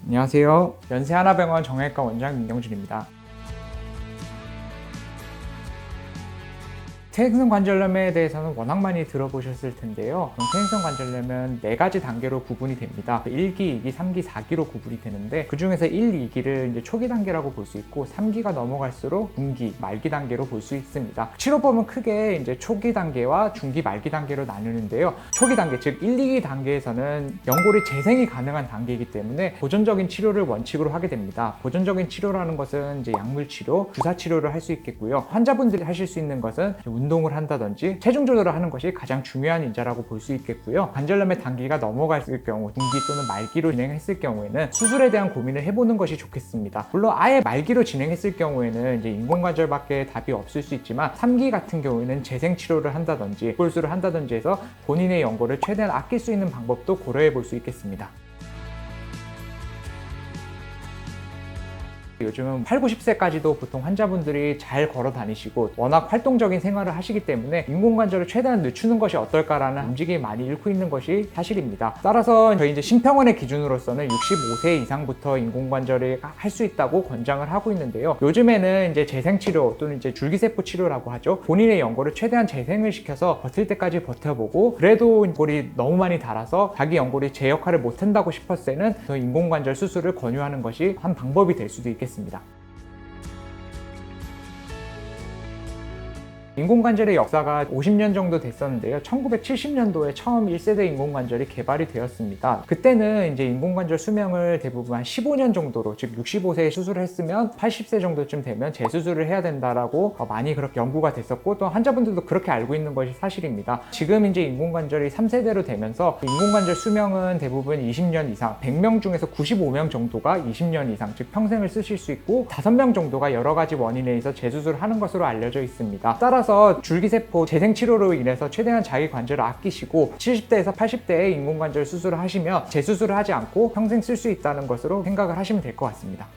안녕하세요. 연세하나병원 정형외과 원장 민경준입니다. 퇴행성 관절염에 대해서는 워낙 많이 들어보셨을 텐데요. 퇴행성 관절염은 4가지 단계로 구분이 됩니다. 1기, 2기, 3기, 4기로 구분이 되는데 그 중에서 1, 2기를 이제 초기 단계라고 볼 수 있고 3기가 넘어갈수록 중기, 말기 단계로 볼 수 있습니다. 치료법은 크게 이제 초기 단계와 중기, 말기 단계로 나누는데요. 초기 단계, 즉 1, 2기 단계에서는 연골이 재생이 가능한 단계이기 때문에 보존적인 치료를 원칙으로 하게 됩니다. 보존적인 치료라는 것은 이제 약물 치료, 주사 치료를 할 수 있겠고요. 환자분들이 하실 수 있는 것은 운동을 한다든지 체중 조절을 하는 것이 가장 중요한 인자라고 볼 수 있겠고요. 관절염의 단계가 넘어갔을 경우, 중기 또는 말기로 진행했을 경우에는 수술에 대한 고민을 해보는 것이 좋겠습니다. 물론 아예 말기로 진행했을 경우에는 이제 인공관절밖에 답이 없을 수 있지만 3기 같은 경우에는 재생 치료를 한다든지 골수를 한다든지 해서 본인의 연골을 최대한 아낄 수 있는 방법도 고려해 볼 수 있겠습니다. 요즘은 8, 90세까지도 보통 환자분들이 잘 걸어 다니시고 워낙 활동적인 생활을 하시기 때문에 인공관절을 최대한 늦추는 것이 어떨까라는 움직임이 많이 일고 있는 것이 사실입니다. 따라서 저희 이제 심평원의 기준으로서는 65세 이상부터 인공관절을 할 수 있다고 권장을 하고 있는데요. 요즘에는 이제 재생치료 또는 이제 줄기세포 치료라고 하죠. 본인의 연골을 최대한 재생을 시켜서 버틸 때까지 버텨보고 그래도 연골이 너무 많이 닳아서 자기 연골이 제 역할을 못한다고 싶었을 때는 인공관절 수술을 권유하는 것이 한 방법이 될 수도 있겠습니다. 인공관절의 역사가 50년 정도 됐었는데요. 1970년도에 처음 1세대 인공관절이 개발이 되었습니다. 그때는 이제 인공관절 수명을 대부분 한 15년 정도로, 즉 65세에 수술을 했으면 80세 정도쯤 되면 재수술을 해야 된다라고 많이 그렇게 연구가 됐었고 또 환자분들도 그렇게 알고 있는 것이 사실입니다. 지금 이제 인공관절이 3세대로 되면서 인공관절 수명은 대부분 20년 이상, 100명 중에서 95명 정도가 20년 이상, 즉 평생을 쓰실 수 있고 5명 정도가 여러 가지 원인에 의해서 재수술을 하는 것으로 알려져 있습니다. 따라서 줄기세포 재생치료로 인해서 최대한 자기 관절을 아끼시고 70대에서 80대에 인공관절 수술을 하시면 재수술을 하지 않고 평생 쓸 수 있다는 것으로 생각을 하시면 될 것 같습니다.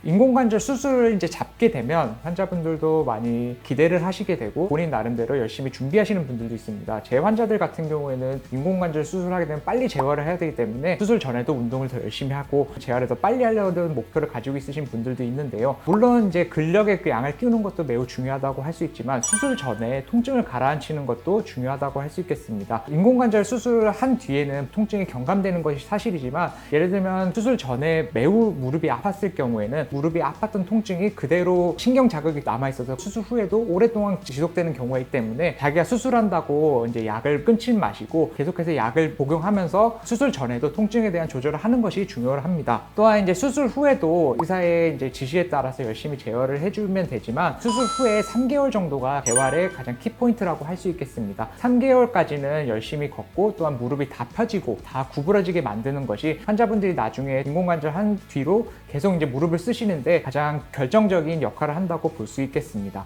인공관절 수술을 이제 잡게 되면 환자분들도 많이 기대를 하시게 되고 본인 나름대로 열심히 준비하시는 분들도 있습니다. 제 환자들 같은 경우에는 인공관절 수술하게 되면 빨리 재활을 해야 되기 때문에 수술 전에도 운동을 더 열심히 하고 재활을 더 빨리 하려는 목표를 가지고 있으신 분들도 있는데요. 물론 이제 근력의 그 양을 키우는 것도 매우 중요하다고 할 수 있지만 수술 전에 통증을 가라앉히는 것도 중요하다고 할 수 있겠습니다. 인공관절 수술을 한 뒤에는 통증이 경감되는 것이 사실이지만 예를 들면 수술 전에 매우 무릎이 아팠을 경우에는 무릎이 아팠던 통증이 그대로 신경 자극이 남아있어서 수술 후에도 오랫동안 지속되는 경우가 있기 때문에 자기가 수술한다고 이제 약을 끊지 마시고 계속해서 약을 복용하면서 수술 전에도 통증에 대한 조절을 하는 것이 중요합니다. 또한 이제 수술 후에도 의사의 이제 지시에 따라서 열심히 재활을 해주면 되지만 수술 후에 3개월 정도가 재활의 가장 키포인트라고 할 수 있겠습니다. 3개월까지는 열심히 걷고 또한 무릎이 다 펴지고 다 구부러지게 만드는 것이 환자분들이 나중에 인공관절 한 뒤로 계속 이제 무릎을 쓰시는데 가장 결정적인 역할을 한다고 볼 수 있겠습니다.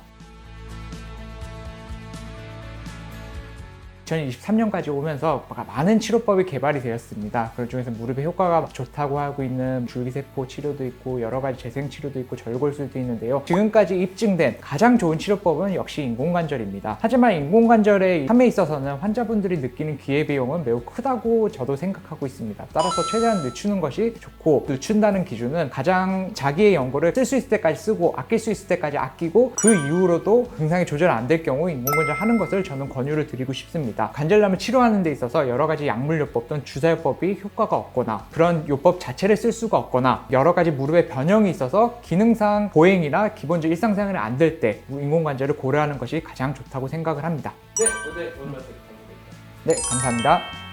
2023년까지 오면서 많은 치료법이 개발이 되었습니다. 그 중에서 무릎의 효과가 좋다고 하고 있는 줄기세포 치료도 있고 여러 가지 재생 치료도 있고 절골술도 있는데요. 지금까지 입증된 가장 좋은 치료법은 역시 인공관절입니다. 하지만 인공관절의 함에 있어서는 환자분들이 느끼는 기회비용은 매우 크다고 저도 생각하고 있습니다. 따라서 최대한 늦추는 것이 좋고 늦춘다는 기준은 가장 자기의 연골을 쓸 수 있을 때까지 쓰고 아낄 수 있을 때까지 아끼고 그 이후로도 증상이 조절 안 될 경우 인공관절 하는 것을 저는 권유를 드리고 싶습니다. 관절염을 치료하는 데 있어서 여러 가지 약물요법 또는 주사요법이 효과가 없거나 그런 요법 자체를 쓸 수가 없거나 여러 가지 무릎의 변형이 있어서 기능상 보행이나 기본적 일상생활이 안 될 때 인공관절을 고려하는 것이 가장 좋다고 생각을 합니다. 네, 오늘 말씀 감사드립니다. 네, 감사합니다.